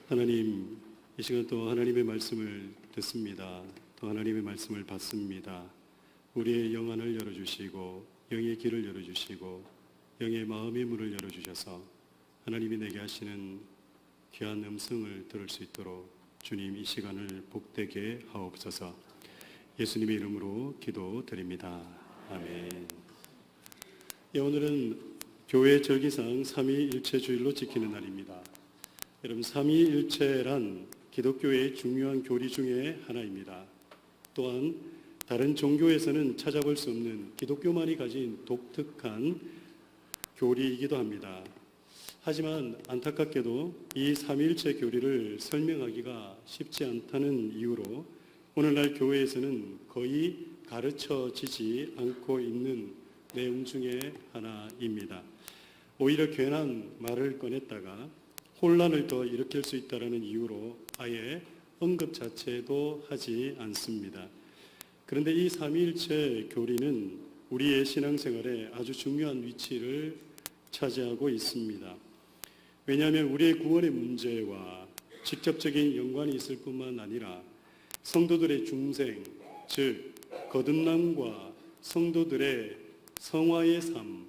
하나님, 이 시간 또 하나님의 말씀을 듣습니다. 또 하나님의 말씀을 받습니다. 우리의 영안을 열어주시고 영의 길을 열어주시고 영의 마음의 문을 열어주셔서 하나님이 내게 하시는 귀한 음성을 들을 수 있도록 주님 이 시간을 복되게 하옵소서. 예수님의 이름으로 기도드립니다. 아멘. 오늘은 교회 절기상 삼위일체 주일로 지키는 날입니다. 여러분, 삼위일체란 기독교의 중요한 교리 중에 하나입니다. 또한 다른 종교에서는 찾아볼 수 없는 기독교만이 가진 독특한 교리이기도 합니다. 하지만 안타깝게도 이 삼위일체 교리를 설명하기가 쉽지 않다는 이유로 오늘날 교회에서는 거의 가르쳐지지 않고 있는 내용 중에 하나입니다. 오히려 괜한 말을 꺼냈다가 혼란을 더 일으킬 수 있다는 이유로 아예 언급 자체도 하지 않습니다. 그런데 이 삼위일체 교리는 우리의 신앙생활에 아주 중요한 위치를 차지하고 있습니다. 왜냐하면 우리의 구원의 문제와 직접적인 연관이 있을 뿐만 아니라 성도들의 중생, 즉 거듭남과 성도들의 성화의 삶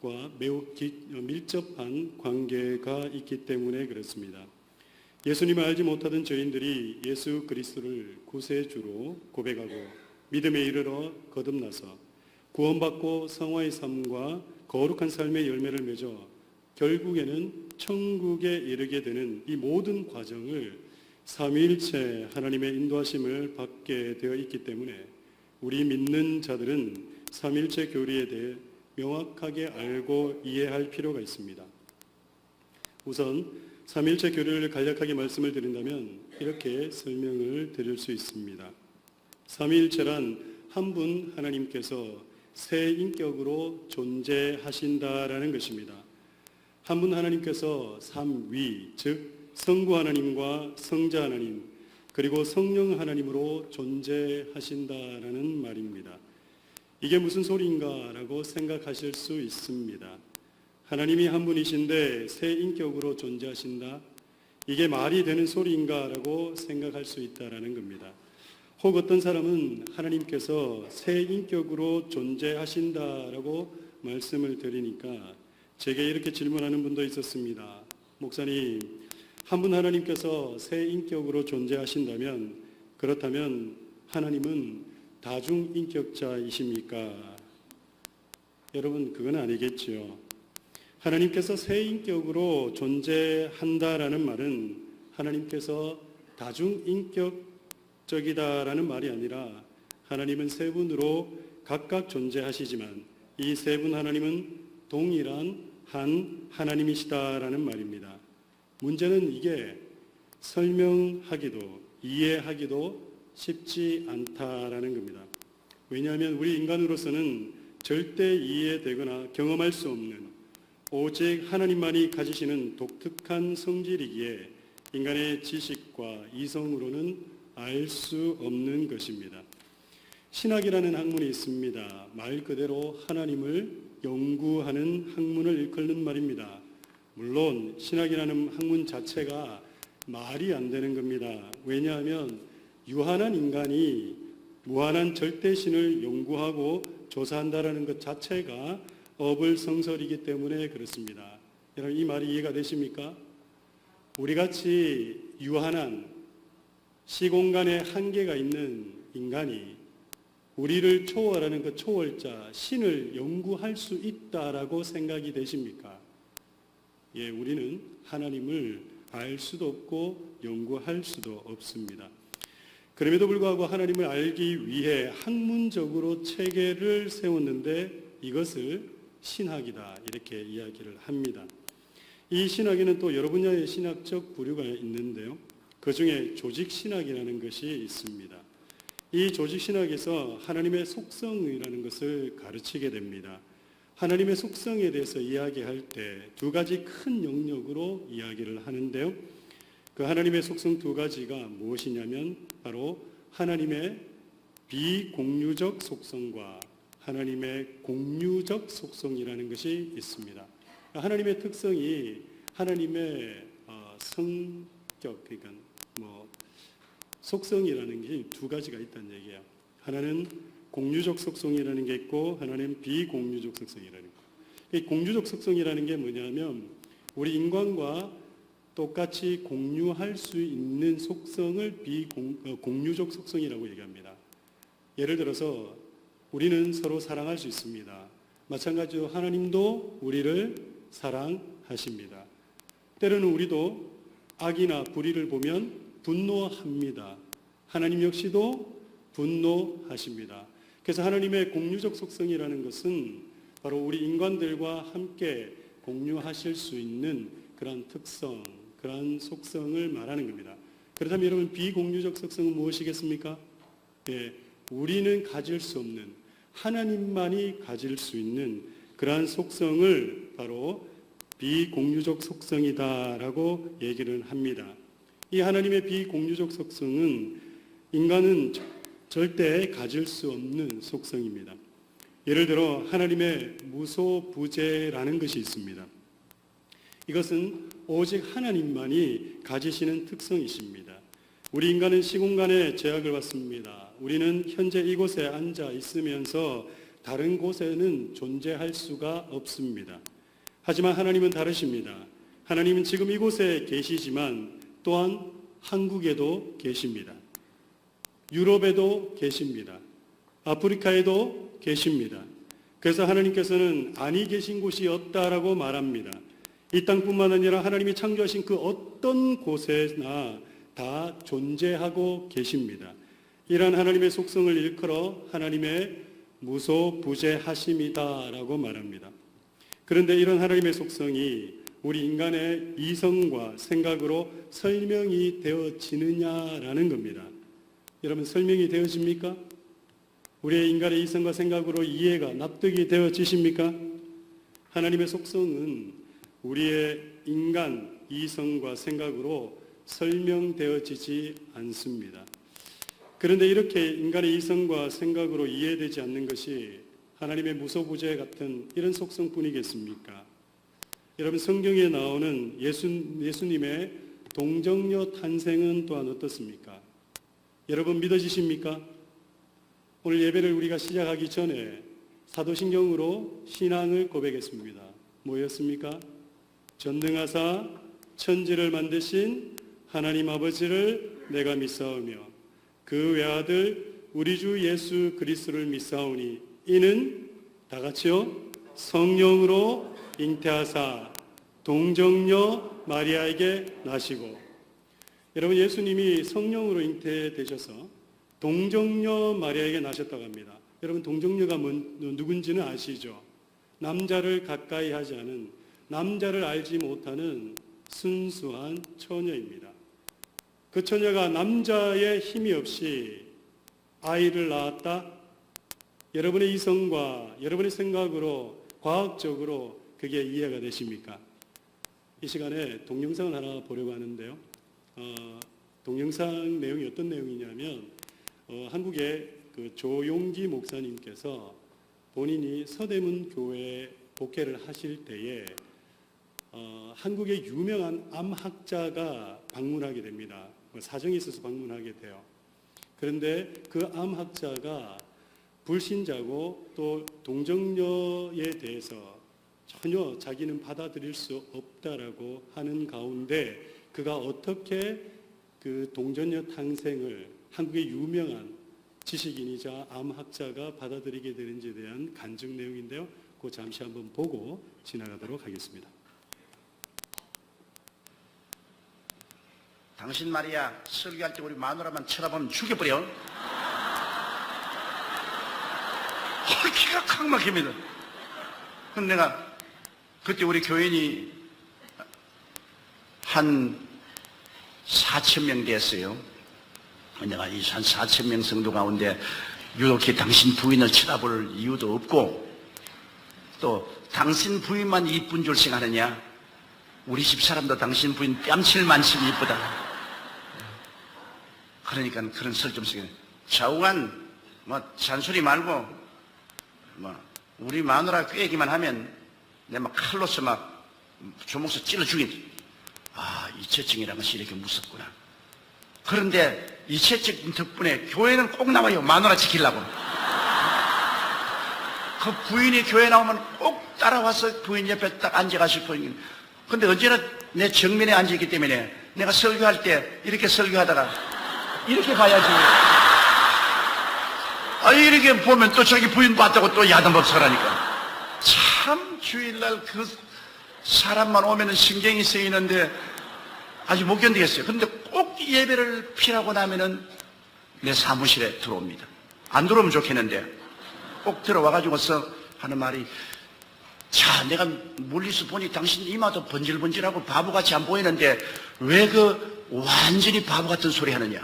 과 매우 밀접한 관계가 있기 때문에 그렇습니다. 예수님을 알지 못하던 저희들이 예수 그리스도를 구세주로 고백하고 믿음에 이르러 거듭나서 구원받고 성화의 삶과 거룩한 삶의 열매를 맺어 결국에는 천국에 이르게 되는 이 모든 과정을 삼위일체 하나님의 인도하심을 받게 되어 있기 때문에 우리 믿는 자들은 삼위일체 교리에 대해 명확하게 알고 이해할 필요가 있습니다. 우선 삼위일체 교리를 간략하게 말씀을 드린다면 이렇게 설명을 드릴 수 있습니다. 삼위일체란 한 분 하나님께서 세 인격으로 존재하신다라는 것입니다. 한 분 하나님께서 삼위, 즉 성부 하나님과 성자 하나님 그리고 성령 하나님으로 존재하신다라는 말입니다. 이게 무슨 소리인가 라고 생각하실 수 있습니다. 하나님이 한 분이신데 세 인격으로 존재하신다? 이게 말이 되는 소리인가 라고 생각할 수 있다는 겁니다. 혹 어떤 사람은 하나님께서 세 인격으로 존재하신다라고 말씀을 드리니까 제게 이렇게 질문하는 분도 있었습니다. 목사님, 한 분 하나님께서 세 인격으로 존재하신다면 그렇다면 하나님은 다중인격자이십니까? 여러분, 그건 아니겠지요. 하나님께서 세 인격으로 존재한다라는 말은 하나님께서 다중인격적이다라는 말이 아니라 하나님은 세 분으로 각각 존재하시지만 이 세 분 하나님은 동일한 한 하나님이시다라는 말입니다. 문제는 이게 설명하기도 이해하기도 쉽지 않다라는 겁니다. 왜냐하면 우리 인간으로서는 절대 이해되거나 경험할 수 없는 오직 하나님만이 가지시는 독특한 성질이기에 인간의 지식과 이성으로는 알 수 없는 것입니다. 신학이라는 학문이 있습니다. 말 그대로 하나님을 연구하는 학문을 일컫는 말입니다. 물론 신학이라는 학문 자체가 말이 안 되는 겁니다. 왜냐하면 유한한 인간이 무한한 절대신을 연구하고 조사한다라는 것 자체가 어불성설이기 때문에 그렇습니다. 여러분, 이 말이 이해가 되십니까? 우리같이 유한한 시공간에 한계가 있는 인간이 우리를 초월하는 그 초월자, 신을 연구할 수 있다라고 생각이 되십니까? 예, 우리는 하나님을 알 수도 없고 연구할 수도 없습니다. 그럼에도 불구하고 하나님을 알기 위해 학문적으로 체계를 세웠는데 이것을 신학이다 이렇게 이야기를 합니다. 이 신학에는 또 여러 분야의 신학적 부류가 있는데요. 그 중에 조직신학이라는 것이 있습니다. 이 조직신학에서 하나님의 속성이라는 것을 가르치게 됩니다. 하나님의 속성에 대해서 이야기할 때 두 가지 큰 영역으로 이야기를 하는데요. 그 하나님의 속성 두 가지가 무엇이냐면 바로 하나님의 비공유적 속성과 하나님의 공유적 속성이라는 것이 있습니다. 하나님의 특성이 하나님의 성격, 그러니까 속성이라는 게 두 가지가 있다는 얘기예요. 하나는 공유적 속성이라는 게 있고 하나는 비공유적 속성이라는 거. 이 공유적 속성이라는 게 뭐냐면 우리 인간과 똑같이 공유할 수 있는 속성을 공유적 속성이라고 얘기합니다. 예를 들어서 우리는 서로 사랑할 수 있습니다. 마찬가지로 하나님도 우리를 사랑하십니다. 때로는 우리도 악이나 불의를 보면 분노합니다. 하나님 역시도 분노하십니다. 그래서 하나님의 공유적 속성이라는 것은 바로 우리 인간들과 함께 공유하실 수 있는 그런 특성, 그런 속성을 말하는 겁니다. 그렇다면 여러분 비공유적 속성은 무엇이겠습니까? 예, 우리는 가질 수 없는 하나님만이 가질 수 있는 그러한 속성을 바로 비공유적 속성이다라고 얘기를 합니다. 이 하나님의 비공유적 속성은 인간은 절대 가질 수 없는 속성입니다. 예를 들어 하나님의 무소부재라는 것이 있습니다. 이것은 오직 하나님만이 가지시는 특성이십니다. 우리 인간은 시공간에 제약을 받습니다. 우리는 현재 이곳에 앉아 있으면서 다른 곳에는 존재할 수가 없습니다. 하지만 하나님은 다르십니다. 하나님은 지금 이곳에 계시지만 또한 한국에도 계십니다. 유럽에도 계십니다. 아프리카에도 계십니다. 그래서 하나님께서는 아니 계신 곳이 없다라고 말합니다. 이 땅뿐만 아니라 하나님이 창조하신 그 어떤 곳에나 다 존재하고 계십니다. 이러한 하나님의 속성을 일컬어 하나님의 무소부재하심이다라고 말합니다. 그런데 이런 하나님의 속성이 우리 인간의 이성과 생각으로 설명이 되어지느냐라는 겁니다. 여러분 설명이 되어집니까? 우리의 인간의 이성과 생각으로 이해가 납득이 되어지십니까? 하나님의 속성은 우리의 인간 이성과 생각으로 설명되어지지 않습니다. 그런데 이렇게 인간의 이성과 생각으로 이해되지 않는 것이 하나님의 무소부재 같은 이런 속성뿐이겠습니까? 여러분 성경에 나오는 예수님의 동정녀 탄생은 또한 어떻습니까? 여러분 믿어지십니까? 오늘 예배를 우리가 시작하기 전에 사도신경으로 신앙을 고백했습니다. 뭐였습니까? 전능하사 천지를 만드신 하나님 아버지를 내가 믿사오며 그 외아들 우리 주 예수 그리스도를 믿사오니 이는 다 같이요 성령으로 잉태하사 동정녀 마리아에게 나시고. 여러분 예수님이 성령으로 잉태되셔서 동정녀 마리아에게 나셨다고 합니다. 여러분 동정녀가 누군지는 아시죠? 남자를 가까이 하지 않은, 남자를 알지 못하는 순수한 처녀입니다. 그 처녀가 남자의 힘이 없이 아이를 낳았다? 여러분의 이성과 여러분의 생각으로 과학적으로 그게 이해가 되십니까? 이 시간에 동영상을 하나 보려고 하는데요. 동영상 내용이 어떤 내용이냐면 한국의 그 조용기 목사님께서 본인이 서대문 교회에 목회를 하실 때에 한국의 유명한 암학자가 방문하게 됩니다. 사정이 있어서 방문하게 돼요. 그런데 그 암학자가 불신자고 또 동정녀에 대해서 전혀 자기는 받아들일 수 없다라고 하는 가운데 그가 어떻게 그 동정녀 탄생을 한국의 유명한 지식인이자 암학자가 받아들이게 되는지에 대한 간증 내용인데요. 그거 잠시 한번 보고 지나가도록 하겠습니다. 당신 말이야 설교할 때 우리 마누라만 쳐다보면 죽여버려. 기가 칵 막힙니다. 근데 내가 그때 우리 교인이 한 4,000명 됐어요. 내가 이 한 4,000명 성도 가운데 유독히 당신 부인을 쳐다볼 이유도 없고 또 당신 부인만 이쁜 줄 생각하느냐? 우리 집 사람도 당신 부인 뺨칠 만큼 이쁘다. 그러니까 그런 설 좀 쓰게. 좌우간 잔소리 말고 우리 마누라 꾀기만 하면 내 막 칼로서 막 조목서 찔러 죽인. 이체증이라는 것이 이렇게 무섭구나. 그런데 이체증 덕분에 교회는 꼭 나와요. 마누라 지키려고. 그 부인이 교회 나오면 꼭 따라와서 부인 옆에 딱 앉아가실 거예요. 근데 언제나 내 정면에 앉아있기 때문에 내가 설교할 때 이렇게 설교하다가 이렇게 가야지. 이렇게 보면 또 자기 부인 봤다고 또 야단법석하니까. 참 주일날 그 사람만 오면은 신경이 쓰이는데 아주 못 견디겠어요. 근데 꼭 예배를 피하고 나면은 내 사무실에 들어옵니다. 안 들어오면 좋겠는데 꼭 들어와가지고서 하는 말이, 자, 내가 멀리서 보니 당신 이마도 번질번질하고 바보같이 안 보이는데 왜 그 완전히 바보 같은 소리 하느냐?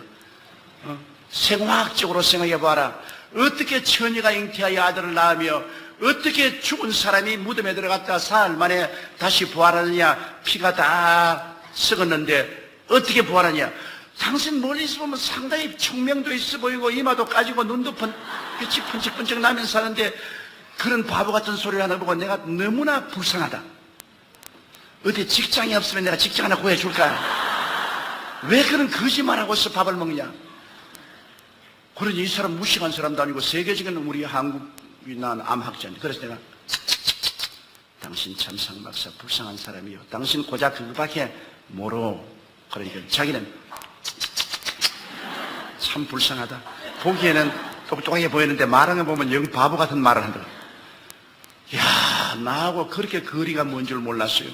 생화학적으로 생각해봐라. 어떻게 처녀가 잉태하여 아들을 낳으며 어떻게 죽은 사람이 무덤에 들어갔다 사흘 만에 다시 부활하느냐? 피가 다 썩었는데 어떻게 부활하냐? 당신 멀리서 보면 상당히 청명도 있어 보이고 이마도 까지고 눈도 빛이 번쩍번쩍 나면서 하는데 그런 바보 같은 소리를 하는 거 보고 내가 너무나 불쌍하다. 어디 직장이 없으면 내가 직장 하나 구해줄까? 왜 그런 거짓말하고서 밥을 먹냐? 그러니 이 사람 무식한 사람도 아니고 세계적인 우리 한국이 난 암학자인데, 그래서 내가 당신 참 상박사 불쌍한 사람이요. 당신 고작 그거밖에 모르. 그러니까 자기는 참 불쌍하다. 보기에는 똑똑하게 보이는데 말하는 거 보면 영 바보 같은 말을 한다. 야, 나하고 그렇게 거리가 먼 줄 몰랐어요.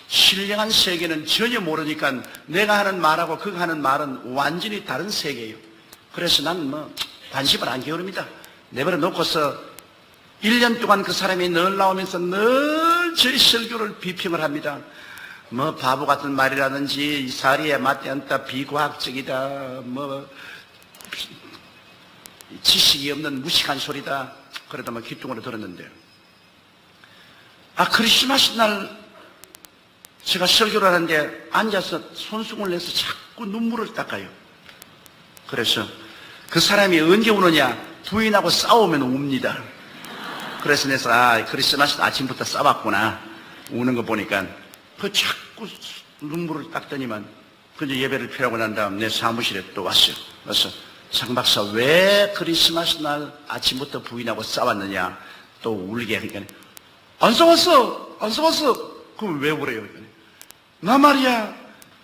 신령한 세계는 전혀 모르니까 내가 하는 말하고 그가 하는 말은 완전히 다른 세계예요. 그래서 나는 관심을 안 기울입니다. 내버려 놓고서 1년 동안 그 사람이 늘 나오면서 늘 저희 설교를 비평을 합니다. 바보 같은 말이라든지 사리에 맞지 않다, 비과학적이다, 지식이 없는 무식한 소리다. 그러다 귀뚱으로 들었는데, 크리스마스 날 제가 설교를 하는데 앉아서 손수건을 내서 자꾸 눈물을 닦아요. 그래서 그 사람이 언제 우느냐? 부인하고 싸우면 웁니다. 그래서 내가 크리스마스 아침부터 싸웠구나. 우는 거 보니까 그 자꾸 눈물을 닦더니만 그저 예배를 피하고 난 다음 내 사무실에 또 왔어요. 그래서 장 박사 왜 크리스마스 날 아침부터 부인하고 싸웠느냐? 또 울게 하니까 안 싸웠어. 그럼 왜 울어요? 나 말이야,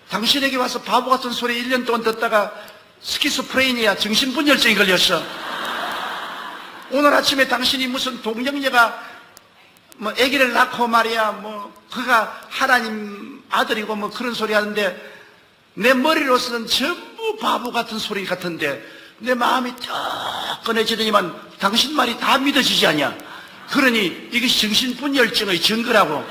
당신에게 와서 바보 같은 소리 1년 동안 듣다가 스키스프레이니아 정신분열증이 걸렸어. 오늘 아침에 당신이 무슨 동정녀가 아기를 낳고 말이야, 그가 하나님 아들이고 그런 소리 하는데 내 머리로서는 전부 바보 같은 소리 같은데 내 마음이 딱 꺼내지더니만 당신 말이 다 믿어지지 않냐? 그러니 이것이 정신분열증의 증거라고.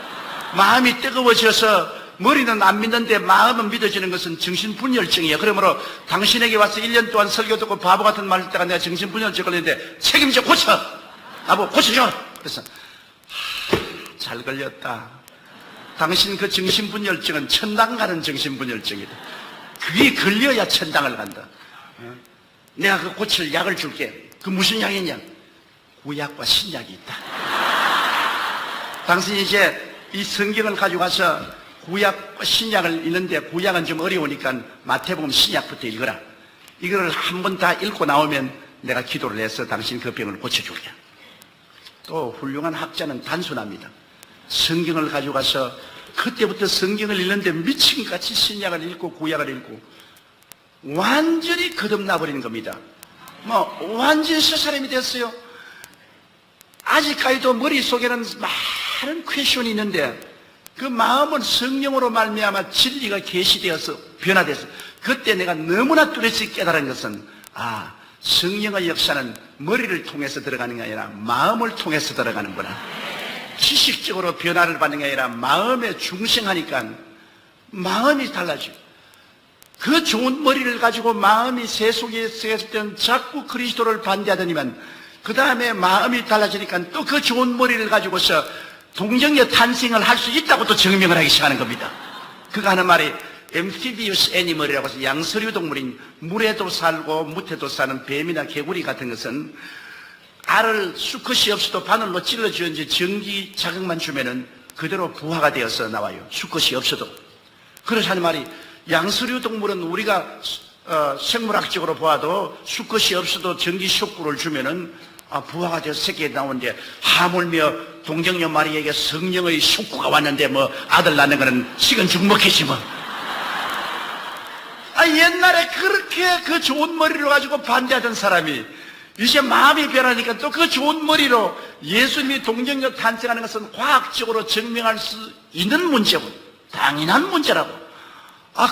마음이 뜨거워져서 머리는 안 믿는데 마음은 믿어지는 것은 정신분열증이에요. 그러므로 당신에게 와서 1년 동안 설교 듣고 바보 같은 말 듣다가 내가 정신분열증 걸렸는데 책임져 고쳐! 나보고 고쳐줘! 그래서 잘 걸렸다. 당신 그 정신분열증은 천당 가는 정신분열증이다. 그게 걸려야 천당을 간다. 내가 그 고칠 약을 줄게. 그 무슨 약이냐? 구약과 신약이 있다. 당신이 이제 이 성경을 가지고 가서 구약과 신약을 읽는데 구약은 좀 어려우니까 마태복음 신약부터 읽어라. 이거를 한 번 다 읽고 나오면 내가 기도를 해서 당신 그 병을 고쳐줄게. 또 훌륭한 학자는 단순합니다. 성경을 가지고 가서 그때부터 성경을 읽는데 미친같이 신약을 읽고 구약을 읽고 완전히 거듭나버리는 겁니다. 완전히 새 사람이 됐어요. 아직까지도 머릿속에는 많은 퀘션이 있는데 그 마음은 성령으로 말미암아 진리가 계시되어서 변화돼서 그때 내가 너무나 뚜렷이 깨달은 것은 성령의 역사는 머리를 통해서 들어가는 게 아니라 마음을 통해서 들어가는구나. 지식적으로 변화를 받는 게 아니라 마음에 중생하니까 마음이 달라져요. 그 좋은 머리를 가지고 마음이 세속에 있을 때는 자꾸 그리스도를 반대하더니만 그 다음에 마음이 달라지니까 또 그 좋은 머리를 가지고서 동정녀 탄생을 할 수 있다고 또 증명을 하기 시작하는 겁니다. 그가 하는 말이 amphibious animal이라고 해서 양서류 동물인 물에도 살고 무태도 사는 뱀이나 개구리 같은 것은 알을 수컷이 없어도 바늘로 찔러주는지 전기 자극만 주면은 그대로 부화가 되어서 나와요. 수컷이 없어도. 그래서 하는 말이 양서류 동물은 우리가 생물학적으로 보아도 수컷이 없어도 전기 쇼크를 주면은 부화가 되어서 새끼가 나오는데 하물며 동정녀 마리에게 성령의 쇼크가 왔는데 뭐 아들 낳는 거는 식은 죽 먹겠지 뭐. 옛날에 그렇게 그 좋은 머리로 가지고 반대하던 사람이 이제 마음이 변하니까 또 그 좋은 머리로 예수님이 동정녀 탄생하는 것은 과학적으로 증명할 수 있는 문제고 당연한 문제라고.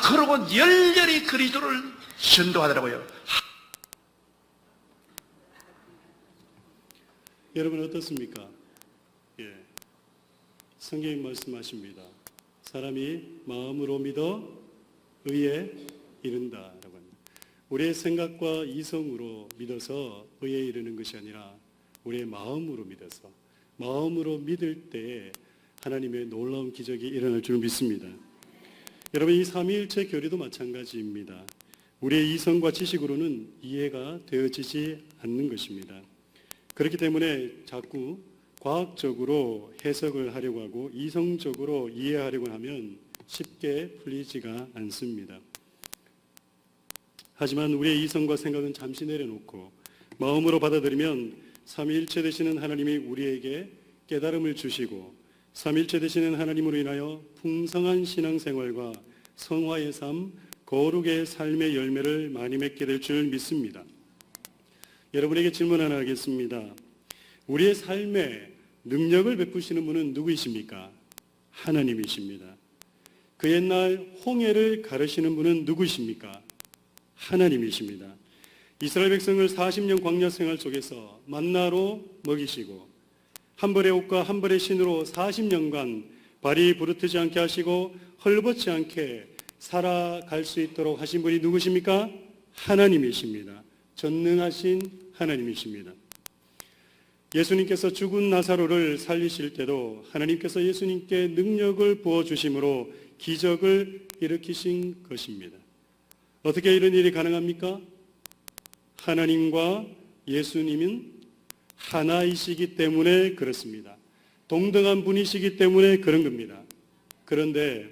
그러고 열렬히 그리스도를 전도하더라고요. 여러분 어떻습니까? 성경이 말씀하십니다. 사람이 마음으로 믿어 의에 이른다라고 합니다. 우리의 생각과 이성으로 믿어서 의에 이르는 것이 아니라 우리의 마음으로 믿어서 마음으로 믿을 때에 하나님의 놀라운 기적이 일어날 줄 믿습니다. 여러분 이 삼위일체 교리도 마찬가지입니다. 우리의 이성과 지식으로는 이해가 되어지지 않는 것입니다. 그렇기 때문에 자꾸 과학적으로 해석을 하려고 하고 이성적으로 이해하려고 하면 쉽게 풀리지가 않습니다. 하지만 우리의 이성과 생각은 잠시 내려놓고 마음으로 받아들이면 삼위일체 되시는 하나님이 우리에게 깨달음을 주시고 삼위일체 되시는 하나님으로 인하여 풍성한 신앙생활과 성화의 삶, 거룩의 삶의 열매를 많이 맺게 될 줄 믿습니다. 여러분에게 질문 하나 하겠습니다. 우리의 삶에 능력을 베푸시는 분은 누구이십니까? 하나님이십니다. 그 옛날 홍해를 가르시는 분은 누구이십니까? 하나님이십니다. 이스라엘 백성을 40년 광야 생활 속에서 만나로 먹이시고 한 벌의 옷과 한 벌의 신으로 40년간 발이 부르트지 않게 하시고 헐벗지 않게 살아갈 수 있도록 하신 분이 누구십니까? 하나님이십니다. 전능하신 하나님이십니다. 예수님께서 죽은 나사로를 살리실 때도 하나님께서 예수님께 능력을 부어주심으로 기적을 일으키신 것입니다. 어떻게 이런 일이 가능합니까? 하나님과 예수님은 하나이시기 때문에 그렇습니다. 동등한 분이시기 때문에 그런 겁니다. 그런데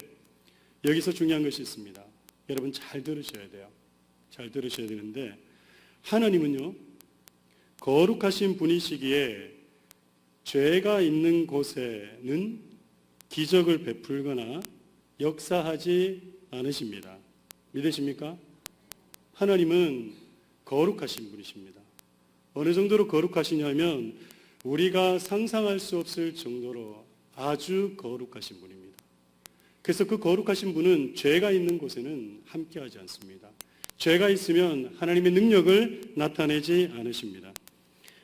여기서 중요한 것이 있습니다. 여러분 잘 들으셔야 돼요. 잘 들으셔야 되는데 하나님은요 거룩하신 분이시기에 죄가 있는 곳에는 기적을 베풀거나 역사하지 않으십니다. 믿으십니까? 하나님은 거룩하신 분이십니다. 어느 정도로 거룩하시냐면 우리가 상상할 수 없을 정도로 아주 거룩하신 분입니다. 그래서 그 거룩하신 분은 죄가 있는 곳에는 함께하지 않습니다. 죄가 있으면 하나님의 능력을 나타내지 않으십니다.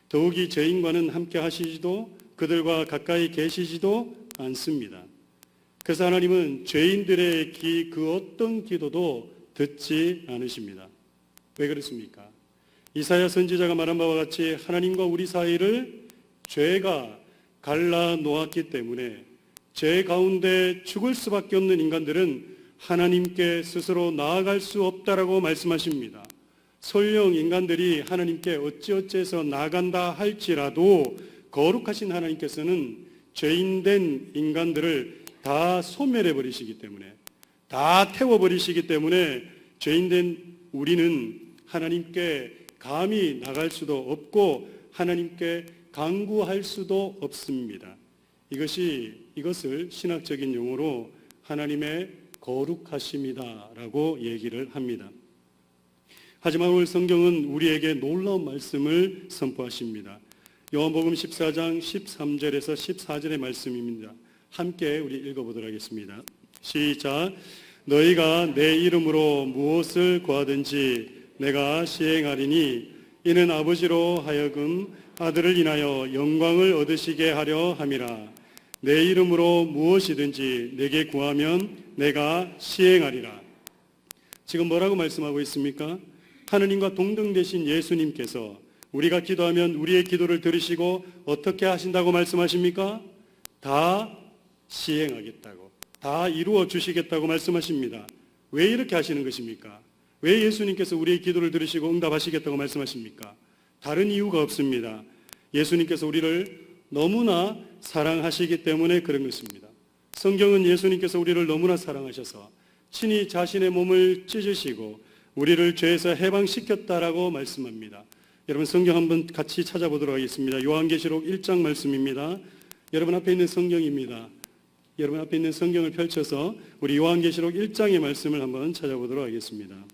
더욱이 죄인과는 함께 하시지도 그들과 가까이 계시지도 않습니다. 그래서 하나님은 죄인들의 그 어떤 기도도 듣지 않으십니다. 왜 그렇습니까? 이사야 선지자가 말한 바와 같이 하나님과 우리 사이를 죄가 갈라 놓았기 때문에 죄 가운데 죽을 수밖에 없는 인간들은 하나님께 스스로 나아갈 수 없다라고 말씀하십니다. 설령 인간들이 하나님께 어찌어찌해서 나간다 할지라도 거룩하신 하나님께서는 죄인된 인간들을 다 소멸해 버리시기 때문에 다 태워버리시기 때문에 죄인된 우리는 하나님께 감히 나갈 수도 없고 하나님께 간구할 수도 없습니다. 이것을 신학적인 용어로 하나님의 거룩하심이다라고 얘기를 합니다. 하지만 오늘 성경은 우리에게 놀라운 말씀을 선포하십니다. 요한복음 14장 13절에서 14절의 말씀입니다. 함께 우리 읽어보도록 하겠습니다. 시작. 너희가 내 이름으로 무엇을 구하든지 내가 시행하리니 이는 아버지로 하여금 아들을 인하여 영광을 얻으시게 하려 함이라. 내 이름으로 무엇이든지 내게 구하면 내가 시행하리라. 지금 뭐라고 말씀하고 있습니까? 하느님과 동등되신 예수님께서 우리가 기도하면 우리의 기도를 들으시고 어떻게 하신다고 말씀하십니까? 다 시행하겠다고, 다 이루어 주시겠다고 말씀하십니다. 왜 이렇게 하시는 것입니까? 왜 예수님께서 우리의 기도를 들으시고 응답하시겠다고 말씀하십니까? 다른 이유가 없습니다. 예수님께서 우리를 너무나 사랑하시기 때문에 그런 것입니다. 성경은 예수님께서 우리를 너무나 사랑하셔서 친히 자신의 몸을 찢으시고 우리를 죄에서 해방시켰다라고 말씀합니다. 여러분 성경 한번 같이 찾아보도록 하겠습니다. 요한계시록 1장 말씀입니다. 여러분 앞에 있는 성경입니다. 여러분 앞에 있는 성경을 펼쳐서 우리 요한계시록 1장의 말씀을 한번 찾아보도록 하겠습니다.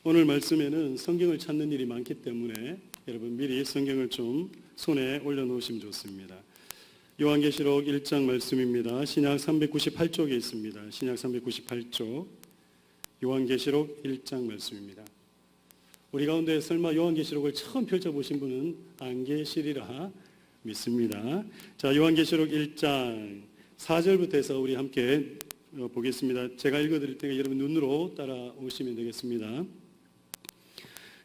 오늘 말씀에는 성경을 찾는 일이 많기 때문에 여러분 미리 성경을 좀 손에 올려놓으시면 좋습니다. 요한계시록 1장 말씀입니다. 신약 398쪽에 있습니다. 신약 398쪽 요한계시록 1장 말씀입니다. 우리 가운데 설마 요한계시록을 처음 펼쳐보신 분은 안 계시리라 믿습니다. 자, 요한계시록 1장 4절부터 해서 우리 함께 보겠습니다. 제가 읽어드릴 테니까 여러분 눈으로 따라오시면 되겠습니다.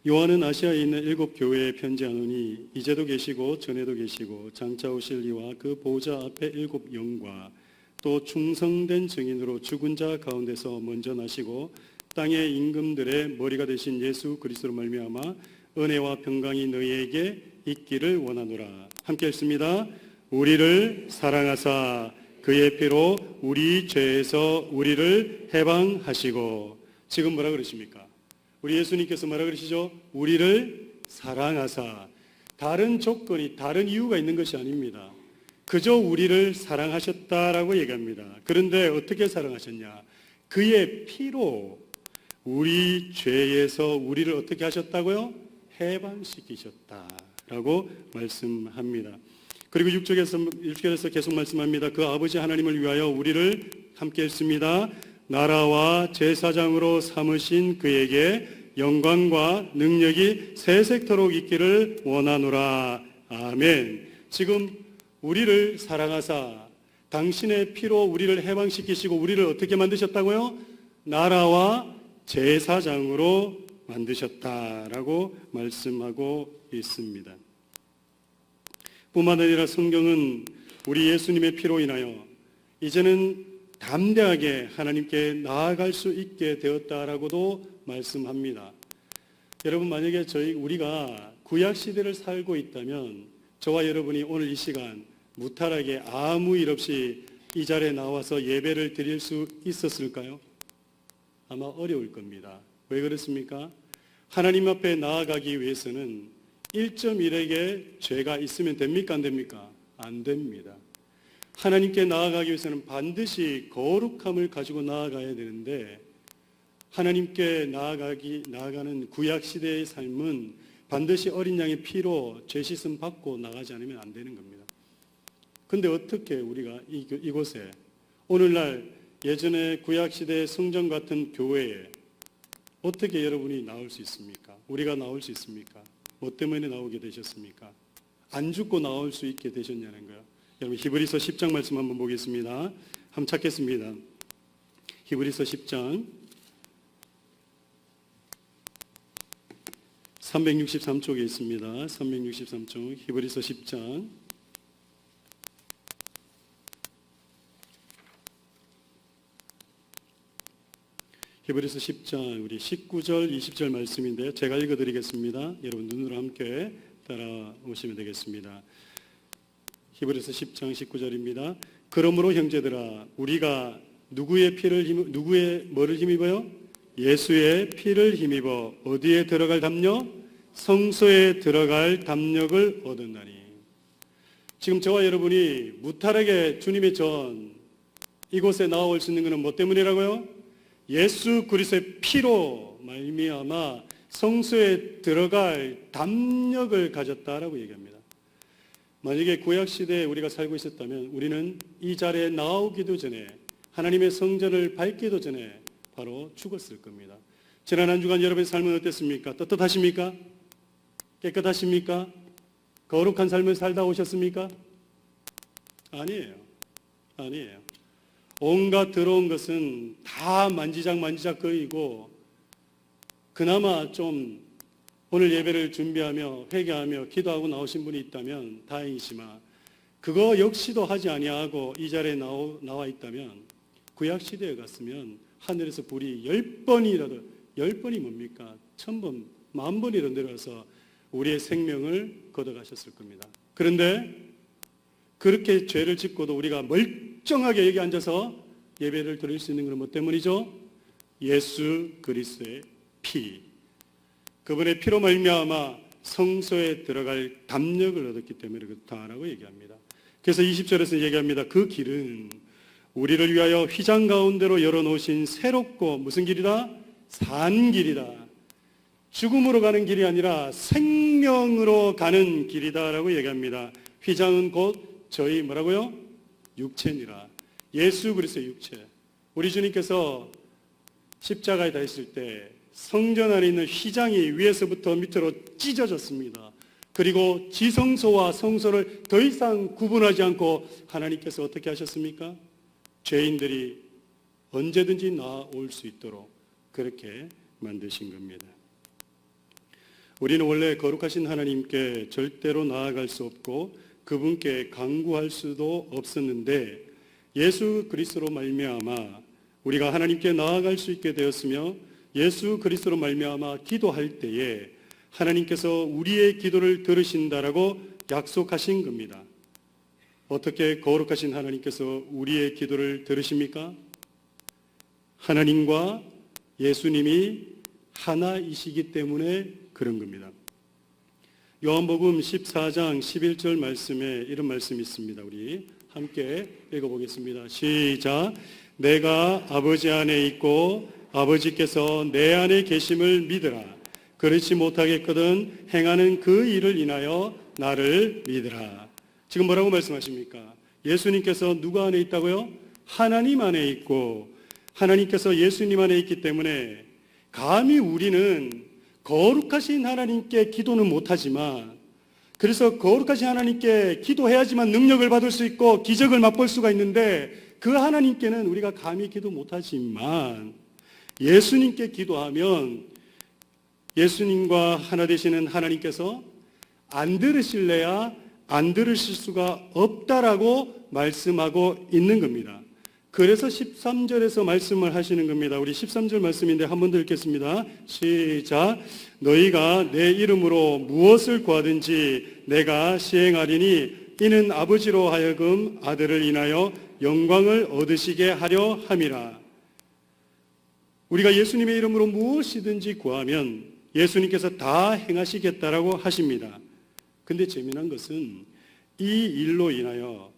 요한은 아시아에 있는 7 교회에 편지하노니 이제도 계시고 전에도 계시고 장차 오실 이와 그 보좌 앞에 7 영과 또 충성된 증인으로 죽은 자 가운데서 먼저 나시고 땅의 임금들의 머리가 되신 예수 그리스도로 말미암아 은혜와 평강이 너희에게 있기를 원하노라. 함께 읽습니다. 우리를 사랑하사 그의 피로 우리 죄에서 우리를 해방하시고. 지금 뭐라 그러십니까? 우리 예수님께서 뭐라 그러시죠? 우리를 사랑하사. 다른 조건이, 다른 이유가 있는 것이 아닙니다. 그저 우리를 사랑하셨다라고 얘기합니다. 그런데 어떻게 사랑하셨냐? 그의 피로 우리 죄에서 우리를 어떻게 하셨다고요? 해방시키셨다라고 말씀합니다. 그리고 6절에서 계속 말씀합니다. 그 아버지 하나님을 위하여 우리를 함께 했습니다. 나라와 제사장으로 삼으신 그에게 영광과 능력이 세세토록 있기를 원하노라. 아멘. 지금 우리를 사랑하사 당신의 피로 우리를 해방시키시고 우리를 어떻게 만드셨다고요? 나라와 제사장으로 만드셨다라고 말씀하고 있습니다. 뿐만 아니라 성경은 우리 예수님의 피로 인하여 이제는 담대하게 하나님께 나아갈 수 있게 되었다라고도 말씀합니다. 여러분 만약에 우리가 구약 시대를 살고 있다면 저와 여러분이 오늘 이 시간 무탈하게 아무 일 없이 이 자리에 나와서 예배를 드릴 수 있었을까요? 아마 어려울 겁니다. 왜 그렇습니까? 하나님 앞에 나아가기 위해서는 1.1에게 죄가 있으면 됩니까? 안 됩니까? 안 됩니다. 하나님께 나아가기 위해서는 반드시 거룩함을 가지고 나아가야 되는데 하나님께 나아가는 구약시대의 삶은 반드시 어린 양의 피로 죄 씻음 받고 나가지 않으면 안 되는 겁니다. 근데 어떻게 우리가 이곳에 오늘날 예전에 구약시대의 성전 같은 교회에 어떻게 여러분이 나올 수 있습니까? 우리가 나올 수 있습니까? 뭐 때문에 나오게 되셨습니까? 안 죽고 나올 수 있게 되셨냐는 거예요. 여러분 히브리서 10장 말씀 한번 보겠습니다. 한번 찾겠습니다. 히브리서 10장 363쪽에 있습니다. 363쪽 히브리서 10장 히브리서 10장 우리 19절 20절 말씀인데요. 제가 읽어드리겠습니다. 여러분 눈으로 함께 따라오시면 되겠습니다. 히브리서 10장 19절입니다. 그러므로 형제들아 우리가 누구의 뭐를 힘입어요? 예수의 피를 힘입어 어디에 들어갈 담력? 성소에 들어갈 담력을 얻었나니. 지금 저와 여러분이 무탈하게 주님의 전 이곳에 나올 수 있는 것은 뭐 때문이라고요? 예수 그리스도의 피로 말미암아 성소에 들어갈 담력을 가졌다라고 얘기합니다. 만약에 구약시대에 우리가 살고 있었다면 우리는 이 자리에 나오기도 전에 하나님의 성전을 밟기도 전에 바로 죽었을 겁니다. 지난 한 주간 여러분의 삶은 어땠습니까? 떳떳하십니까? 깨끗하십니까? 거룩한 삶을 살다 오셨습니까? 아니에요. 아니에요. 온갖 들어온 것은 다 만지작 거리고 그나마 좀 오늘 예배를 준비하며 회개하며 기도하고 나오신 분이 있다면 다행이지만 그거 역시도 하지 아니하고 이 자리에 나와 있다면 구약시대에 갔으면 하늘에서 불이 10번이라도 10번이 뭡니까? 1000번, 10,000번이라도 내려와서 우리의 생명을 걷어가셨을 겁니다. 그런데 그렇게 죄를 짓고도 우리가 멀쩡하게 여기 앉아서 예배를 드릴 수 있는 건 뭐 때문이죠? 예수 그리스도의 피. 그분의 피로 말미암아 성소에 들어갈 담력을 얻었기 때문에 그렇다라고 얘기합니다. 그래서 20절에서 얘기합니다. 그 길은 우리를 위하여 휘장 가운데로 열어놓으신 새롭고 무슨 길이다? 산 길이다. 죽음으로 가는 길이 아니라 생명으로 가는 길이다라고 얘기합니다. 휘장은 곧 저희 뭐라고요? 육체니라. 예수 그리스도의 육체. 우리 주님께서 십자가에 달렸을 때 성전 안에 있는 휘장이 위에서부터 밑으로 찢어졌습니다. 그리고 지성소와 성소를 더 이상 구분하지 않고 하나님께서 어떻게 하셨습니까? 죄인들이 언제든지 나올 수 있도록 그렇게 만드신 겁니다. 우리는 원래 거룩하신 하나님께 절대로 나아갈 수 없고 그분께 간구할 수도 없었는데 예수 그리스도로 말미암아 우리가 하나님께 나아갈 수 있게 되었으며 예수 그리스도로 말미암아 기도할 때에 하나님께서 우리의 기도를 들으신다라고 약속하신 겁니다. 어떻게 거룩하신 하나님께서 우리의 기도를 들으십니까? 하나님과 예수님이 하나이시기 때문에 그런 겁니다. 요한복음 14장 11절 말씀에 이런 말씀이 있습니다. 우리 함께 읽어보겠습니다. 시작. 내가 아버지 안에 있고 아버지께서 내 안에 계심을 믿으라. 그렇지 못하겠거든 행하는 그 일을 인하여 나를 믿으라. 지금 뭐라고 말씀하십니까? 예수님께서 누가 안에 있다고요? 하나님 안에 있고 하나님께서 예수님 안에 있기 때문에 감히 우리는 거룩하신 하나님께 기도는 못하지만 그래서 거룩하신 하나님께 기도해야지만 능력을 받을 수 있고 기적을 맛볼 수가 있는데 그 하나님께는 우리가 감히 기도 못하지만 예수님께 기도하면 예수님과 하나 되시는 하나님께서 안 들으실래야 안 들으실 수가 없다라고 말씀하고 있는 겁니다. 그래서 13절에서 말씀을 하시는 겁니다. 우리 13절 말씀인데 한 번 더 읽겠습니다. 시작. 너희가 내 이름으로 무엇을 구하든지 내가 시행하리니 이는 아버지로 하여금 아들을 인하여 영광을 얻으시게 하려 함이라. 우리가 예수님의 이름으로 무엇이든지 구하면 예수님께서 다 행하시겠다라고 하십니다. 근데 재미난 것은 이 일로 인하여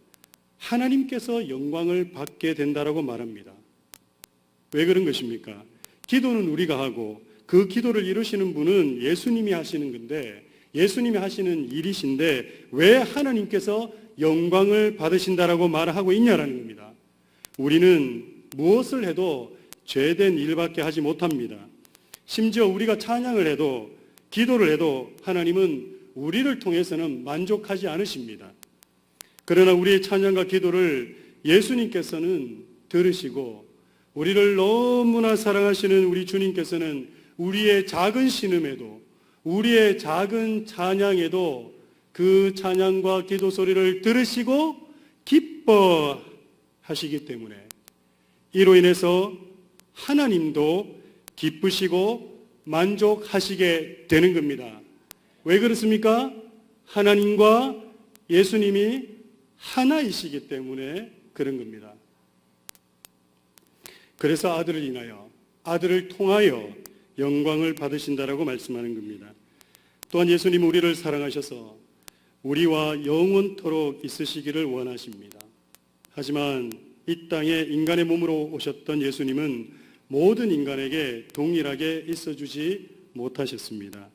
하나님께서 영광을 받게 된다라고 말합니다. 왜 그런 것입니까? 기도는 우리가 하고 그 기도를 이루시는 분은 예수님이 하시는 건데 예수님이 하시는 일이신데 왜 하나님께서 영광을 받으신다라고 말하고 있냐라는 겁니다. 우리는 무엇을 해도 죄된 일밖에 하지 못합니다. 심지어 우리가 찬양을 해도 기도를 해도 하나님은 우리를 통해서는 만족하지 않으십니다. 그러나 우리의 찬양과 기도를 예수님께서는 들으시고 우리를 너무나 사랑하시는 우리 주님께서는 우리의 작은 신음에도 우리의 작은 찬양에도 그 찬양과 기도 소리를 들으시고 기뻐하시기 때문에 이로 인해서 하나님도 기쁘시고 만족하시게 되는 겁니다. 왜 그렇습니까? 하나님과 예수님이 하나이시기 때문에 그런 겁니다. 그래서 아들을 인하여 아들을 통하여 영광을 받으신다라고 말씀하는 겁니다. 또한 예수님은 우리를 사랑하셔서 우리와 영원토록 있으시기를 원하십니다. 하지만 이 땅에 인간의 몸으로 오셨던 예수님은 모든 인간에게 동일하게 있어주지 못하셨습니다.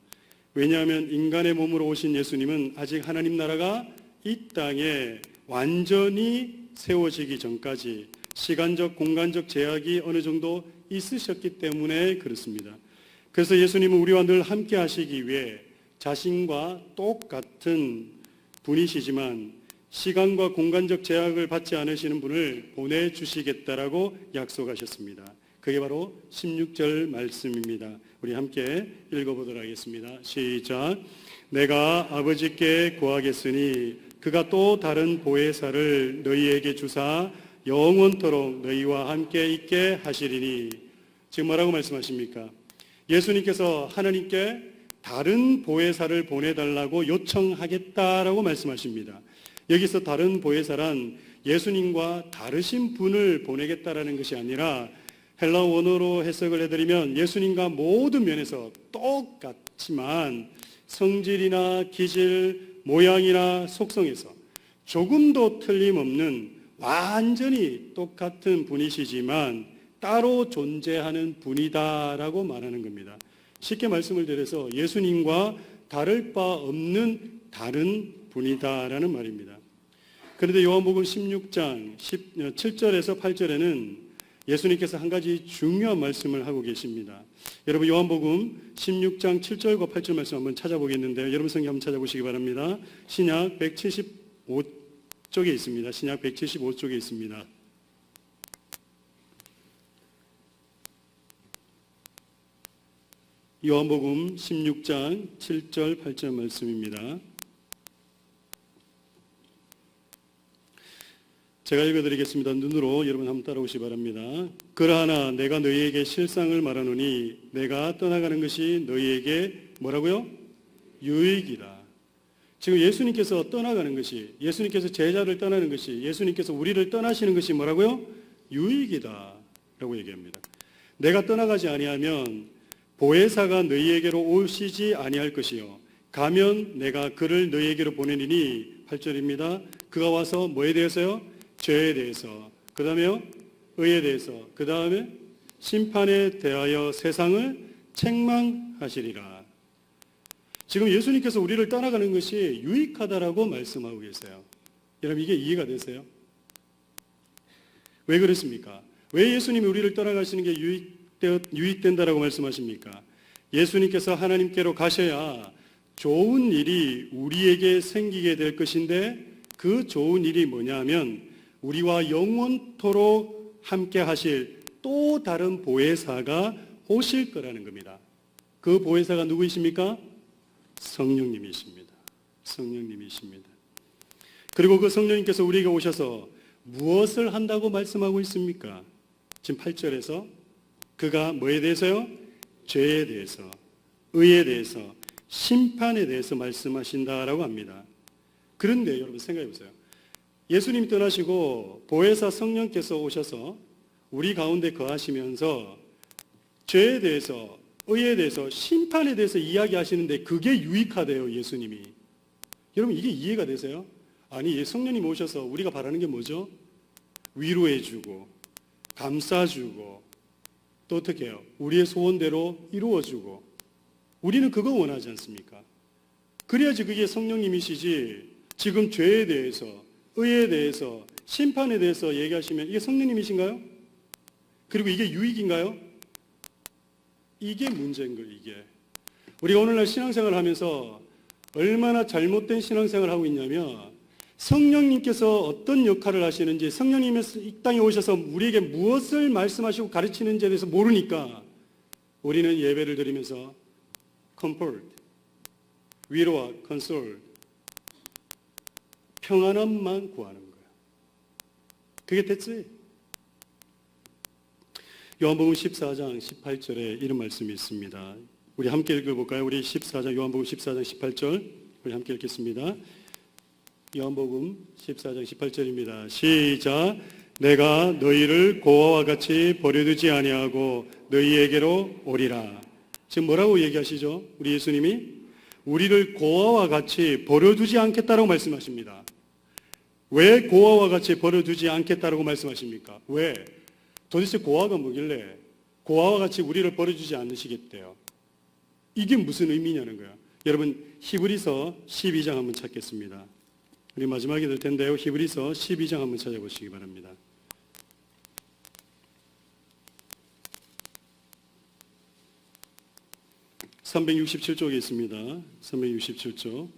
왜냐하면 인간의 몸으로 오신 예수님은 아직 하나님 나라가 이 땅에 완전히 세워지기 전까지 시간적, 공간적 제약이 어느 정도 있으셨기 때문에 그렇습니다. 그래서 예수님은 우리와 늘 함께 하시기 위해 자신과 똑같은 분이시지만 시간과 공간적 제약을 받지 않으시는 분을 보내주시겠다라고 약속하셨습니다. 그게 바로 16절 말씀입니다. 우리 함께 읽어보도록 하겠습니다. 시작. 내가 아버지께 구하겠으니 그가 또 다른 보혜사를 너희에게 주사 영원토록 너희와 함께 있게 하시리니. 지금 뭐라고 말씀하십니까? 예수님께서 하나님께 다른 보혜사를 보내달라고 요청하겠다라고 말씀하십니다. 여기서 다른 보혜사란 예수님과 다르신 분을 보내겠다라는 것이 아니라 헬라 원어로 해석을 해드리면 예수님과 모든 면에서 똑같지만 성질이나 기질, 모양이나 속성에서 조금도 틀림없는 완전히 똑같은 분이시지만 따로 존재하는 분이다라고 말하는 겁니다. 쉽게 말씀을 드려서 예수님과 다를 바 없는 다른 분이다라는 말입니다. 그런데 요한복음 16장 7절에서 8절에는 예수님께서 한 가지 중요한 말씀을 하고 계십니다. 여러분 요한복음 16장 7절과 8절 말씀 한번 찾아보겠는데요. 여러분 성경 한번 찾아보시기 바랍니다. 신약 175쪽에 있습니다. 신약 175쪽에 있습니다. 요한복음 16장 7절 8절 말씀입니다. 제가 읽어드리겠습니다. 눈으로 여러분 한번 따라오시기 바랍니다. 그러나 내가 너희에게 실상을 말하노니 내가 떠나가는 것이 너희에게 뭐라고요? 유익이다. 지금 예수님께서 떠나가는 것이, 예수님께서 제자를 떠나는 것이, 예수님께서 우리를 떠나시는 것이 뭐라고요? 유익이다 라고 얘기합니다. 내가 떠나가지 아니하면 보혜사가 너희에게로 오시지 아니할 것이요 가면 내가 그를 너희에게로 보내리니. 8절입니다. 그가 와서 뭐에 대해서요? 죄에 대해서, 그 다음에요, 의에 대해서, 그 다음에 심판에 대하여 세상을 책망하시리라. 지금 예수님께서 우리를 떠나가는 것이 유익하다라고 말씀하고 계세요. 여러분 이게 이해가 되세요? 왜 그렇습니까? 왜 예수님이 우리를 떠나가시는 게 유익된다라고 말씀하십니까? 예수님께서 하나님께로 가셔야 좋은 일이 우리에게 생기게 될 것인데 그 좋은 일이 뭐냐 하면 우리와 영원토록 함께 하실 또 다른 보혜사가 오실 거라는 겁니다. 그 보혜사가 누구이십니까? 성령님이십니다. 성령님이십니다. 그리고 그 성령님께서 우리에게 오셔서 무엇을 한다고 말씀하고 있습니까? 지금 8절에서 그가 뭐에 대해서요? 죄에 대해서, 의에 대해서, 심판에 대해서 말씀하신다라고 합니다. 그런데 여러분 생각해 보세요. 예수님이 떠나시고 보혜사 성령께서 오셔서 우리 가운데 거하시면서 죄에 대해서, 의에 대해서, 심판에 대해서 이야기하시는데 그게 유익하대요, 예수님이. 여러분 이게 이해가 되세요? 아니, 성령님 오셔서 우리가 바라는 게 뭐죠? 위로해주고, 감싸주고, 또 어떻게 해요? 우리의 소원대로 이루어주고. 우리는 그거 원하지 않습니까? 그래야지 그게 성령님이시지. 지금 죄에 대해서, 의에 대해서, 심판에 대해서 얘기하시면 이게 성령님이신가요? 그리고 이게 유익인가요? 이게 문제인 거예요, 이게. 우리가 오늘날 신앙생활을 하면서 얼마나 잘못된 신앙생활을 하고 있냐면 성령님께서 어떤 역할을 하시는지, 성령님이 이 땅에 오셔서 우리에게 무엇을 말씀하시고 가르치는지에 대해서 모르니까 우리는 예배를 드리면서 comfort, 위로와 console, 평안함만 구하는 거예요. 그게 됐지? 요한복음 14장 18절에 이런 말씀이 있습니다. 우리 함께 읽어볼까요? 우리 14장, 요한복음 14장 18절 우리 함께 읽겠습니다. 요한복음 14장 18절입니다. 시작. 내가 너희를 고아와 같이 버려두지 아니하고 너희에게로 오리라. 지금 뭐라고 얘기하시죠? 우리 예수님이 우리를 고아와 같이 버려두지 않겠다라고 말씀하십니다. 왜 고아와 같이 버려두지 않겠다라고 말씀하십니까? 왜? 도대체 고아가 뭐길래 고아와 같이 우리를 버려주지 않으시겠대요? 이게 무슨 의미냐는 거야. 여러분 히브리서 12장 한번 찾겠습니다. 우리 마지막에 될 텐데요. 히브리서 12장 한번 찾아보시기 바랍니다. (367쪽에) 있습니다. 367쪽.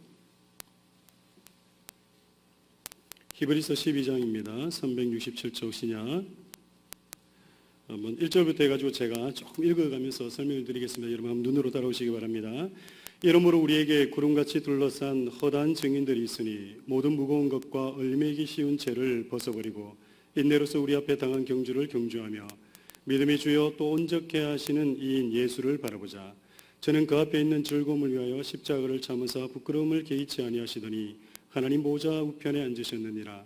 히브리서 12장입니다. 367쪽 신약 한번 1절부터 해가지고 제가 조금 읽어가면서 설명을 드리겠습니다. 여러분 한번 눈으로 따라오시기 바랍니다. 이러므로 우리에게 구름같이 둘러싼 허다한 증인들이 있으니 모든 무거운 것과 얼매기 쉬운 죄를 벗어버리고 인내로서 우리 앞에 당한 경주를 경주하며 믿음의 주여 또 온전케 하시는 이인 예수를 바라보자. 저는 그 앞에 있는 즐거움을 위하여 십자가를 참으사 부끄러움을 개의치 아니하시더니 하나님 보좌 우편에 앉으셨느니라.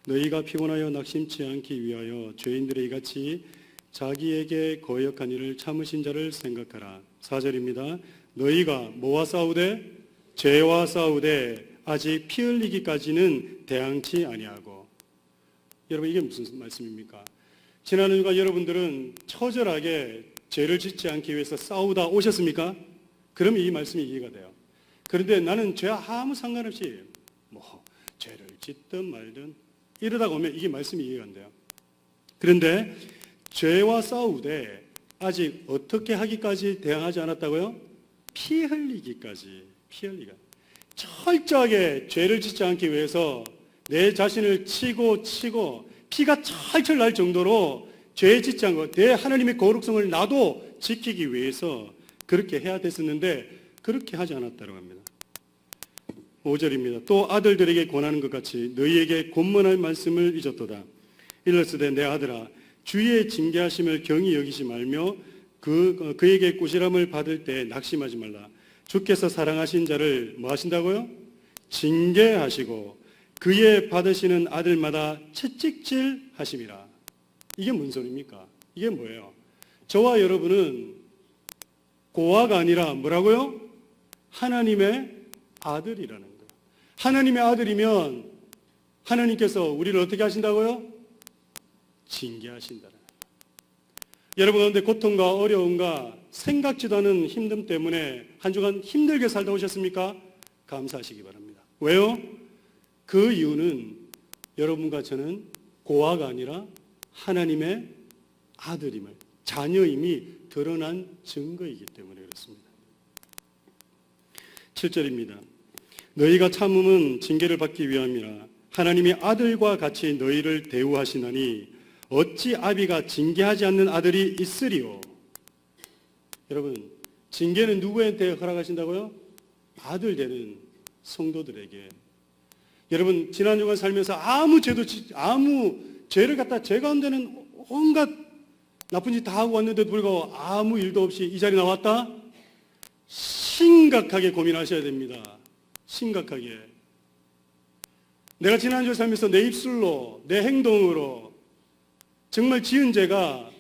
너희가 피곤하여 낙심치 않기 위하여 죄인들의 이같이 자기에게 거역한 일을 참으신 자를 생각하라. 4절입니다. 너희가 뭐와 싸우되? 죄와 싸우되 아직 피 흘리기까지는 대항치 아니하고. 여러분 이게 무슨 말씀입니까? 지난 주간 여러분들은 처절하게 죄를 짓지 않기 위해서 싸우다 오셨습니까? 그러면 이 말씀이 이해가 돼요. 그런데 나는 죄와 아무 상관없이 죄를 짓든 말든 이러다가 오면 이게 말씀이 이해가 안 돼요. 그런데 죄와 싸우되 아직 어떻게 하기까지 대항하지 않았다고요? 피 흘리기까지. 피 흘리기. 철저하게 죄를 짓지 않기 위해서 내 자신을 치고 피가 철철 날 정도로 죄 짓지 않고 내 하나님의 거룩성을 나도 지키기 위해서 그렇게 해야 됐었는데 그렇게 하지 않았다고 합니다. 5절입니다. 또 아들들에게 권하는 것 같이 너희에게 권면할 말씀을 잊었도다. 일러스되 내 아들아 주의 징계하심을 경히 여기지 말며 그에게 꾸지람을 받을 때 낙심하지 말라. 주께서 사랑하신 자를 뭐 하신다고요? 징계하시고 그의 받으시는 아들마다 채찍질 하심이라. 이게 뭔 소리입니까? 이게 뭐예요? 저와 여러분은 고아가 아니라 뭐라고요? 하나님의 아들이라는 거예요. 하나님의 아들이면 하나님께서 우리를 어떻게 하신다고요? 징계하신다는 거예요. 여러분 가운데 고통과 어려움과 생각지도 않은 힘듦 때문에 한 주간 힘들게 살다 오셨습니까? 감사하시기 바랍니다. 왜요? 그 이유는 여러분과 저는 고아가 아니라 하나님의 아들임을, 자녀임이 드러난 증거이기 때문에 그렇습니다. 7절입니다. 너희가 참음은 징계를 받기 위함이라. 하나님이 아들과 같이 너희를 대우하시나니 어찌 아비가 징계하지 않는 아들이 있으리요. 여러분, 징계는 누구한테 허락하신다고요? 아들 되는 성도들에게. 여러분, 지난 주간 살면서 아무 죄를 갖다 죄 가운데는 온갖 나쁜 짓 다 하고 왔는데도 불구하고 아무 일도 없이 이 자리에 나왔다? 심각하게 고민하셔야 됩니다. 심각하게. 내가 지난주에 살면서 내 입술로, 내 행동으로 정말 지은 죄가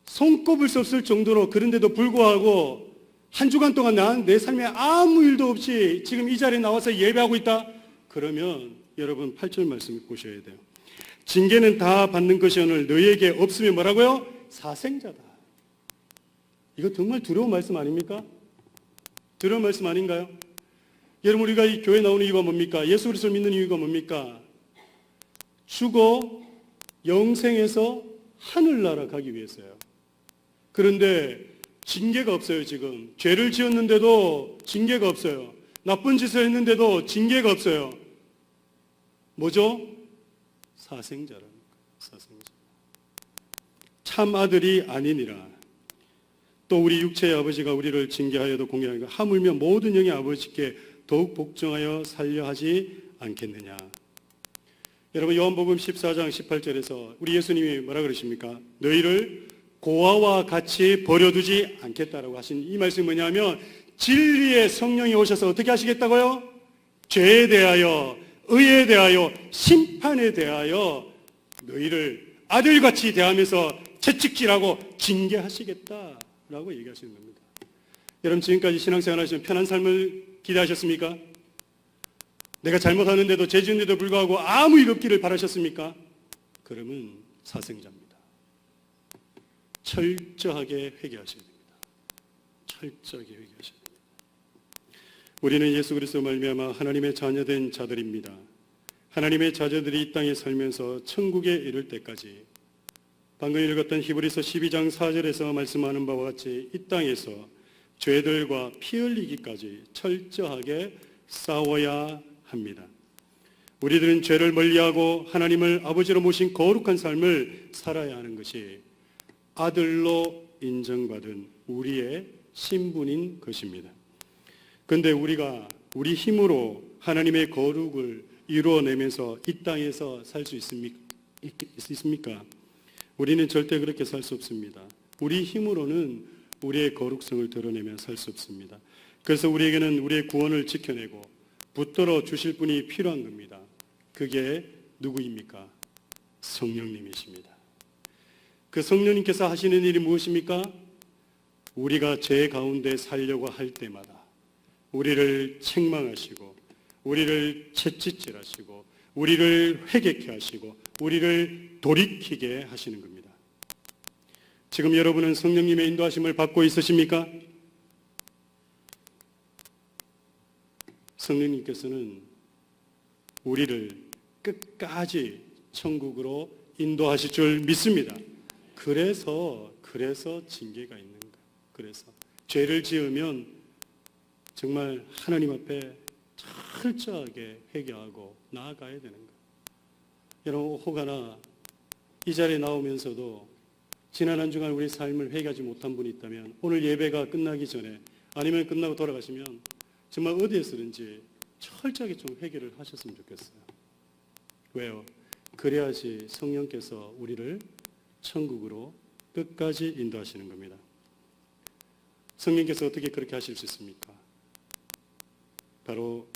손꼽을 수 없을 정도로 그런데도 불구하고 한 주간 동안 내 삶에 아무 일도 없이 지금 이 자리에 나와서 예배하고 있다? 그러면 여러분 8절 말씀 보셔야 돼요. 징계는 다 받는 것이오늘 너희에게 없으면 뭐라고요? 사생자다. 이거 정말 두려운 말씀 아닙니까? 두려운 말씀 아닌가요? 여러분 우리가 이 교회 나오는 이유가 뭡니까? 예수 그리스도를 믿는 이유가 뭡니까? 죽어 영생에서 하늘나라 가기 위해서요. 그런데 징계가 없어요. 지금 죄를 지었는데도 징계가 없어요. 나쁜 짓을 했는데도 징계가 없어요. 뭐죠? 사생자라는 거예요. 사생자. 참 아들이 아니니라. 또 우리 육체의 아버지가 우리를 징계하여도 공경하니까 하물며 모든 영의 아버지께 더욱 복종하여 살려 하지 않겠느냐. 여러분 요한복음 14장 18절에서 우리 예수님이 뭐라 그러십니까? 너희를 고아와 같이 버려두지 않겠다라고 하신 이 말씀이 뭐냐면 진리의 성령이 오셔서 어떻게 하시겠다고요? 죄에 대하여, 의에 대하여, 심판에 대하여 너희를 아들같이 대하면서 채찍질하고 징계하시겠다라고 얘기하시는 겁니다. 여러분 지금까지 신앙생활 하시면 편한 삶을 기대하셨습니까? 내가 잘못하는데도 죄 지은데도 불구하고 아무 일 없기를 바라셨습니까? 그러면 사생자입니다. 철저하게 회개하셔야 됩니다. 철저하게 회개하셔야 됩니다. 우리는 예수 그리스도 말미암아 하나님의 자녀된 자들입니다. 하나님의 자녀들이 이 땅에 살면서 천국에 이를 때까지 방금 읽었던 히브리서 12장 4절에서 말씀하는 바와 같이 이 땅에서 죄들과 피 흘리기까지 철저하게 싸워야 합니다. 우리들은 죄를 멀리하고 하나님을 아버지로 모신 거룩한 삶을 살아야 하는 것이 아들로 인정받은 우리의 신분인 것입니다. 그런데 우리가 우리 힘으로 하나님의 거룩을 이루어내면서 이 땅에서 살 수 있습니까? 우리는 절대 그렇게 살 수 없습니다. 우리 힘으로는 우리의 거룩성을 드러내며 살 수 없습니다. 그래서 우리에게는 우리의 구원을 지켜내고 붙들어 주실 분이 필요한 겁니다. 그게 누구입니까? 성령님이십니다. 그 성령님께서 하시는 일이 무엇입니까? 우리가 죄 가운데 살려고 할 때마다 우리를 책망하시고 우리를 채찍질하시고 우리를 회개케 하시고 우리를 돌이키게 하시는 겁니다. 지금 여러분은 성령님의 인도하심을 받고 있으십니까? 성령님께서는 우리를 끝까지 천국으로 인도하실 줄 믿습니다. 그래서 징계가 있는 거예요. 그래서 죄를 지으면 정말 하나님 앞에 철저하게 회개하고 나아가야 되는 거예요. 여러분, 혹여나 이 자리에 나오면서도 지난 한 주간 우리 삶을 회개하지 못한 분이 있다면 오늘 예배가 끝나기 전에 아니면 끝나고 돌아가시면 정말 어디에서든지 철저하게 좀 회개를 하셨으면 좋겠어요. 왜요? 그래야지 성령께서 우리를 천국으로 끝까지 인도하시는 겁니다. 성령께서 어떻게 그렇게 하실 수 있습니까? 바로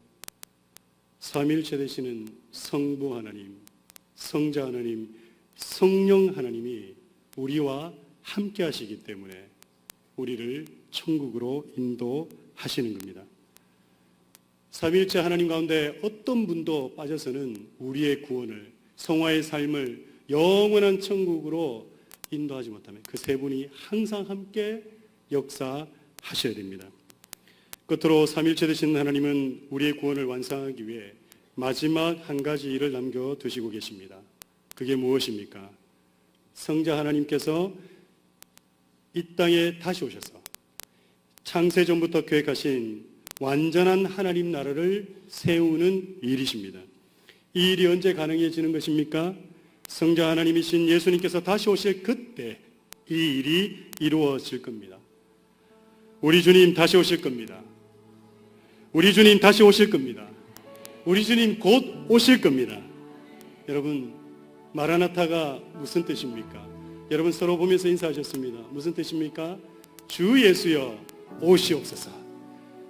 삼위일체 되시는 성부 하나님, 성자 하나님, 성령 하나님이 우리와 함께 하시기 때문에 우리를 천국으로 인도하시는 겁니다. 삼위일체 하나님 가운데 어떤 분도 빠져서는 우리의 구원을, 성화의 삶을 영원한 천국으로 인도하지 못하면 그 세 분이 항상 함께 역사하셔야 됩니다. 끝으로 삼위일체 되신 하나님은 우리의 구원을 완성하기 위해 마지막 한 가지 일을 남겨두시고 계십니다. 그게 무엇입니까? 성자 하나님께서 이 땅에 다시 오셔서 창세전부터 계획하신 완전한 하나님 나라를 세우는 일이십니다. 이 일이 언제 가능해지는 것입니까? 성자 하나님이신 예수님께서 다시 오실 그때 이 일이 이루어질 겁니다. 우리 주님 다시 오실 겁니다. 우리 주님 다시 오실 겁니다. 우리 주님 곧 오실 겁니다. 여러분, 마라나타가 무슨 뜻입니까? 여러분 서로 보면서 인사하셨습니다. 무슨 뜻입니까? 주 예수여 오시옵소서.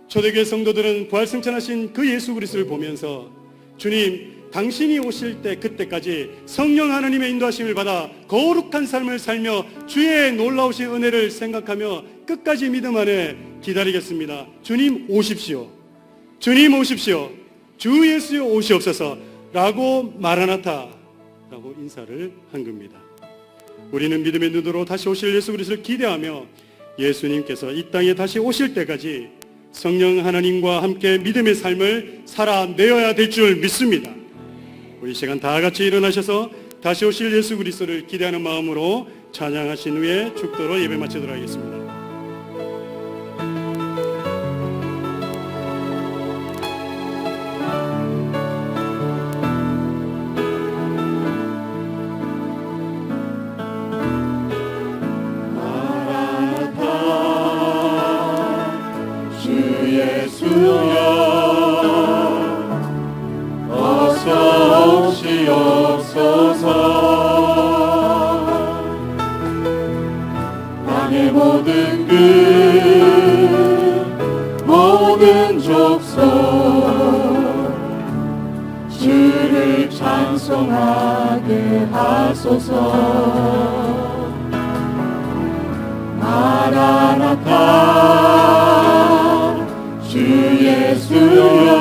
초대교회 성도들은 부활승천하신 그 예수 그리스도를 보면서 주님, 당신이 오실 때 그때까지 성령 하나님의 인도하심을 받아 거룩한 삶을 살며 주의 놀라우신 은혜를 생각하며 끝까지 믿음 안에 기다리겠습니다. 주님 오십시오. 주님 오십시오. 주 예수여 오시옵소서 라고 마라나타라고 인사를 한 겁니다. 우리는 믿음의 눈으로 다시 오실 예수 그리스도를 기대하며 예수님께서 이 땅에 다시 오실 때까지 성령 하나님과 함께 믿음의 삶을 살아내어야 될 줄 믿습니다. 우리 시간 다 같이 일어나셔서 다시 오실 예수 그리스도를 기대하는 마음으로 찬양하신 후에 축도로 예배 마치도록 하겠습니다. 땅의 모든 끝 모든 족속 주를 찬송하게 하소서. 마라나타 주 예수여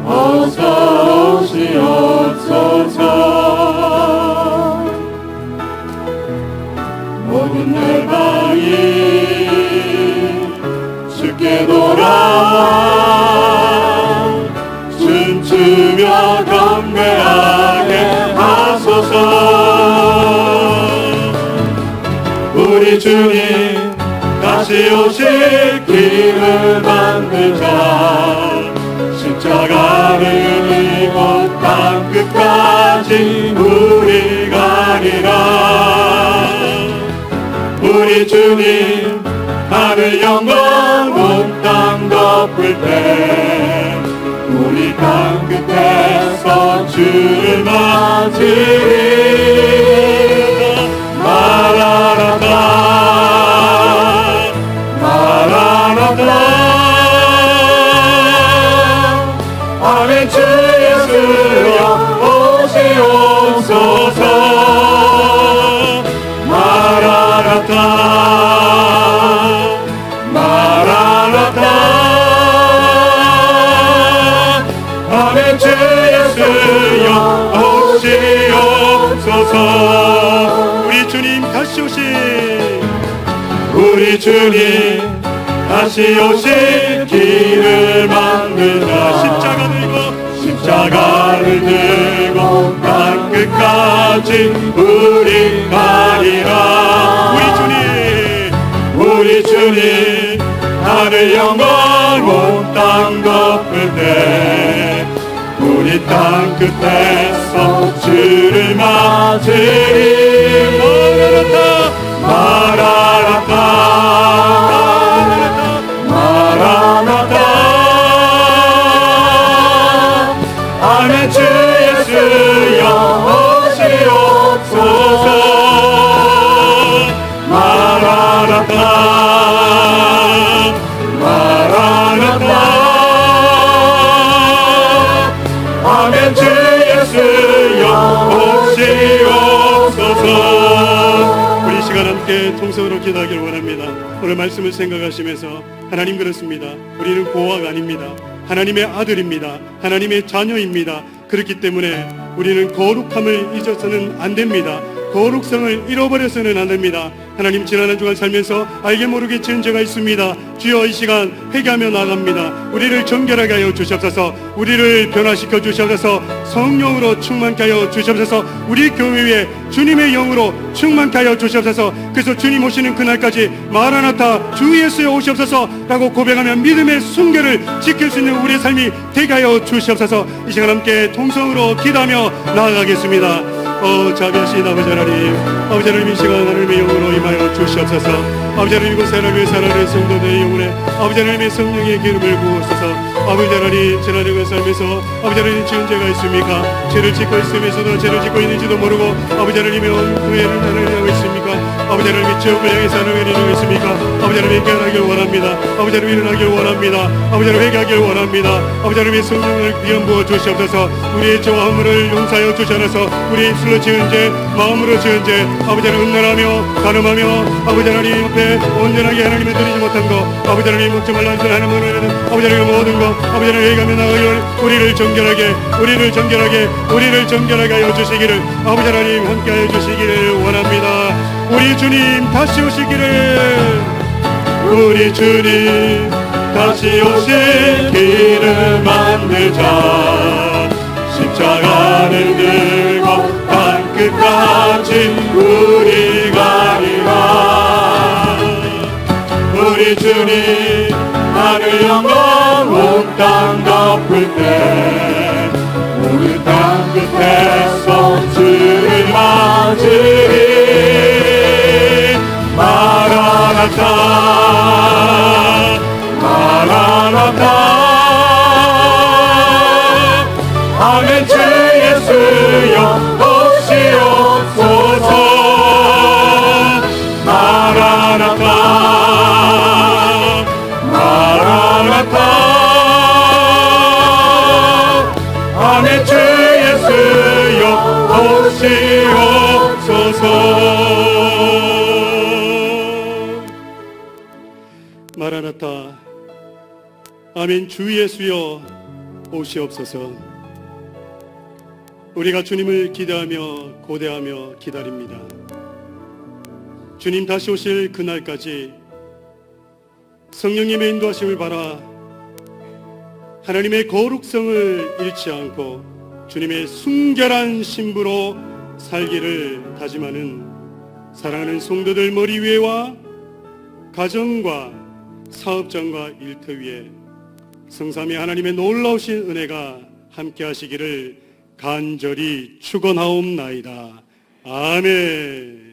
어서 오시옵소서. 모든 열방이 주께 돌아와 춤추며 경배하게 하소서. 우리 주님 다시 오실 길을 만들자. 십자가를 이고 땅 끝까지 우리 가리라. 주님 하늘 영광 온 땅 덮을 때 우리 땅 끝에서 주를 맞으리. 마라나타 마라나타 아멘. 주 예수여 오시옵소서. 마라나타 마라나타 아멘. 주 예수여 오시옵소서. 우리 주님 다시 오실 우리 주님 다시 오실 길을 만들자. 십자가를 들고 땅 끝까지 우리 가리라. 우리 주님 하늘 영광 온 땅 덮을 때 우리 땅 끝에서 주를 맞으리. 마라나타 마라나타 아멘. 주 예수여 오시옵소서. 마라나타 마라나타 아멘. 주 예수여 오시옵소서. 우리 시간 함께 통성으로 기도하기를 원합니다. 오늘 말씀을 생각하시면서 하나님 그렇습니다. 우리는 고아가 아닙니다. 하나님의 아들입니다. 하나님의 자녀입니다. 그렇기 때문에 우리는 거룩함을 잊어서는 안 됩니다. 거룩성을 잃어버려서는 안 됩니다. 하나님, 지난 한 주간 살면서 알게 모르게 지은 죄가 있습니다. 주여, 이 시간 회개하며 나갑니다. 우리를 정결하게 하여 주시옵소서. 우리를 변화시켜 주시옵소서. 성령으로 충만케 하여 주시옵소서. 우리 교회에 주님의 영으로 충만케 하여 주시옵소서. 그래서 주님 오시는 그날까지 마라나타 주 예수여 오시옵소서 라고 고백하며 믿음의 순결을 지킬 수 있는 우리의 삶이 되게 하여 주시옵소서. 이 시간 함께 통성으로 기도하며 나아가겠습니다. 자비하신 아버지 하나님, 아버지 하나님, 이 시간 하나님의 영으로 임하여 주시옵소서. 아버지 하나님, 이곳 하나님의 사랑하는 성도들의 영혼에 아버지 하나님의 성령의 기름을 부으소서. 아버지 하나님, 지난 주간 살면서 아버지 하나님 지은 죄가 있습니까? 죄를 짓고 있으면서도 죄를 짓고 있는지도 모르고 아버지 하나님의 후회를 하고 있습니까? 아버지 하나님의 지옥을 향해서 하나님을 이루고 있습니까? 아버지 하나님 깨어나길 원합니다. 아버지 하나님 일어나길 원합니다. 아버지 하나님 회개하길 원합니다. 아버지 하나님의 성령을 기름 부어 주시옵소서. 우리의 죄와 허물을 용서하여 주셔서 우리 입술로 지은 죄, 마음으로 지은 죄, 아버지 하나님 음란하며 간음하며 아버지 하나님 앞에 온전하게 하나님을 드리지 못한 것, 아버지 하나님 먹지 말라 하는 문을 아버지 하나님 모든 것, 아버지 하나님 회개하며 나가기를 우리를 정결하게 하여 주시기를 아버지 하나님 함께하여 주시기를 원합니다. 우리 주님 다시 오시기를, 우리 주님 다시 오실 길을 만들자. 십자가를 들고 땅 끝까지 우리 가리라. 우리 주님 하늘 영광 온 땅 덮을 때 우리 땅 끝에서 주를 맞으리. 마라나타 마라나타 아멘. 주 예수여 오시옵소서. 마라나타 마라나타 아멘. 주 예수여 오시옵소서. 마라나타 아멘. 주 예수여 오시옵소서. 우리가 주님을 기대하며 고대하며 기다립니다. 주님 다시 오실 그날까지 성령님의 인도하심을 바라 하나님의 거룩성을 잃지 않고 주님의 순결한 신부로 살기를 다짐하는 사랑하는 성도들 머리 위에와 가정과 사업장과 일터 위에 성삼위 하나님의 놀라우신 은혜가 함께 하시기를 간절히 축원하옵나이다. 아멘.